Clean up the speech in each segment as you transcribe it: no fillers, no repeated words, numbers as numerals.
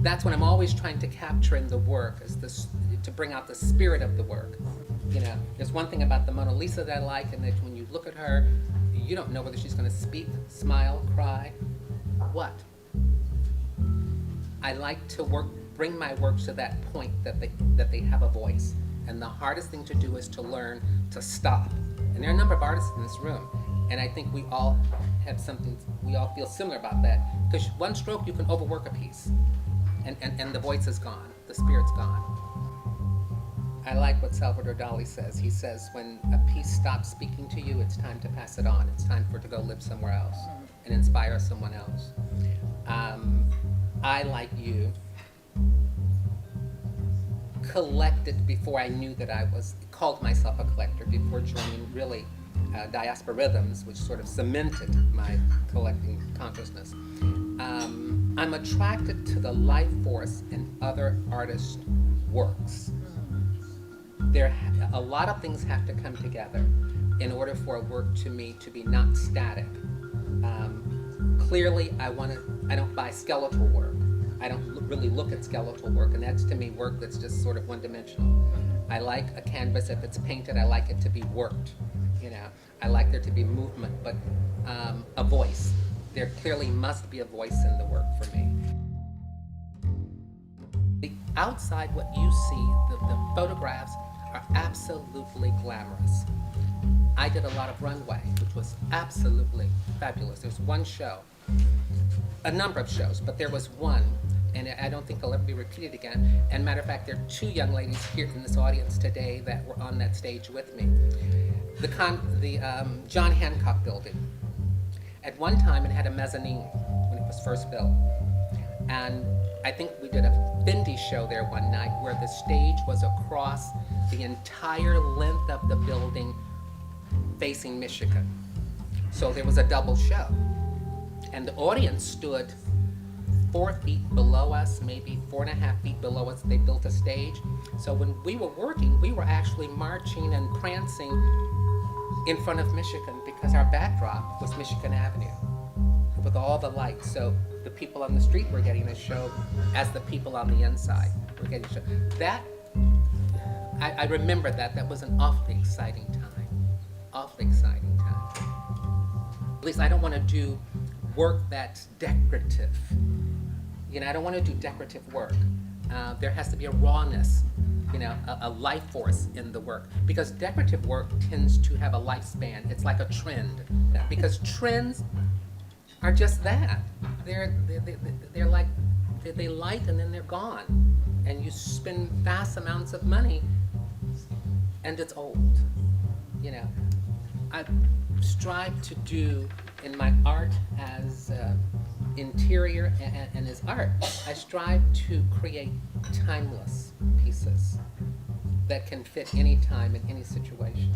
that's what I'm always trying to capture in the work, is this, to bring out the spirit of the work. You know, there's one thing about the Mona Lisa that I like, and that when you look at her, you don't know whether she's going to speak, smile, cry, what. I like to bring my work to that point that they have a voice. And the hardest thing to do is to learn to stop. And there are a number of artists in this room, and I think we all have something, we all feel similar about that. Because one stroke, you can overwork a piece, and the voice is gone, the spirit's gone. I like what Salvador Dali says. He says, when a piece stops speaking to you, it's time to pass it on. It's time for it to go live somewhere else and inspire someone else. I, like you, collected before I knew that I called myself a collector, before joining really Diasporal Rhythms, which sort of cemented my collecting consciousness. I'm attracted to the life force in other artists' works. A lot of things have to come together in order for a work to me to be not static. Clearly, I don't buy skeletal work. I don't really look at skeletal work, and that's to me work that's just sort of one-dimensional. I like a canvas, if it's painted, I like it to be worked. You know, I like there to be movement, but a voice. There clearly must be a voice in the work for me. The outside, what you see, the photographs are absolutely glamorous. I did a lot of runway, which was absolutely fabulous. There's one show, a number of shows, but there was one, and I don't think they'll ever be repeated again. And matter of fact, there are two young ladies here in this audience today that were on that stage with me. The John Hancock building. At one time, it had a mezzanine when it was first built. And I think we did a Fendi show there one night where the stage was across the entire length of the building facing Michigan. So there was a double show. And the audience stood 4 feet below us, maybe 4.5 feet below us. They built a stage. So when we were working, we were actually marching and prancing in front of Michigan because our backdrop was Michigan Avenue with all the lights. So the people on the street were getting a show as the people on the inside were getting a show. That, I remember that. That was an awfully exciting time. Awfully exciting time. At least I don't want to do work that's decorative. You know, I don't want to do decorative work. There has to be a rawness, you know, a life force in the work. Because decorative work tends to have a lifespan. It's like a trend. Because trends are just that. They're like, they light and then they're gone. And you spend vast amounts of money and it's old. You know, I strive to do in my art as interior and as art, I strive to create timeless pieces that can fit any time in any situation.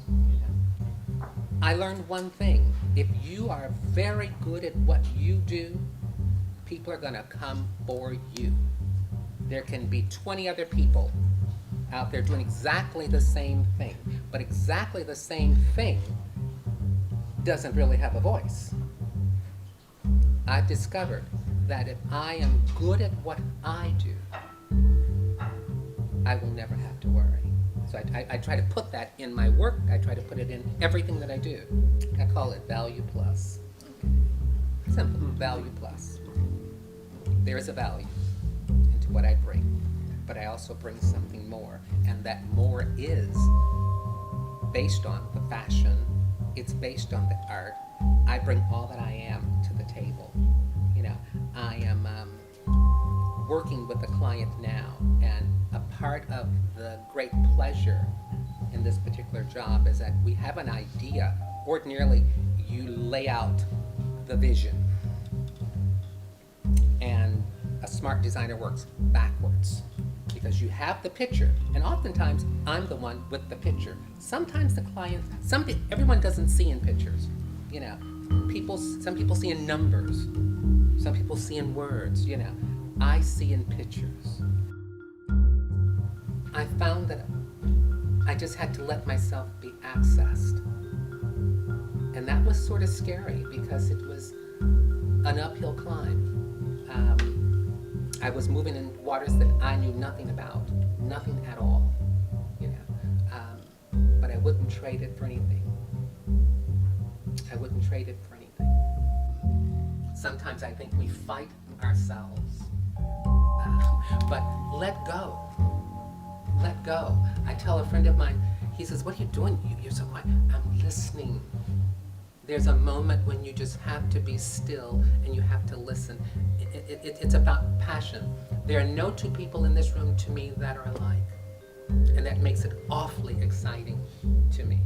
You know? I learned one thing: if you are very good at what you do, people are going to come for you. There can be 20 other people out there doing exactly the same thing, but exactly the same thing doesn't really have a voice. I've discovered that if I am good at what I do, I will never have to worry. So I try to put that in my work. I try to put it in everything that I do. I call it value plus. Simple, value plus. There is a value into what I bring, but I also bring something more, and that more is based on the fashion. It's based on the art. I bring all that I am to the table. You know, I am working with a client now, and a part of the great pleasure in this particular job is that we have an idea. Ordinarily, you lay out the vision, and a smart designer works backwards. Because you have the picture, and oftentimes I'm the one with the picture. Sometimes the client, everyone doesn't see in pictures. You know, some people see in numbers, some people see in words. You know, I see in pictures. I found that I just had to let myself be accessed, and that was sort of scary because it was an uphill climb. I was moving in waters that I knew nothing about, nothing at all, you know. But I wouldn't trade it for anything. I wouldn't trade it for anything. Sometimes I think we fight ourselves, but let go. Let go. I tell a friend of mine, he says, "What are you doing? You're so quiet." I'm listening. There's a moment when you just have to be still and you have to listen. It's about passion. There are no two people in this room to me that are alike. And that makes it awfully exciting to me.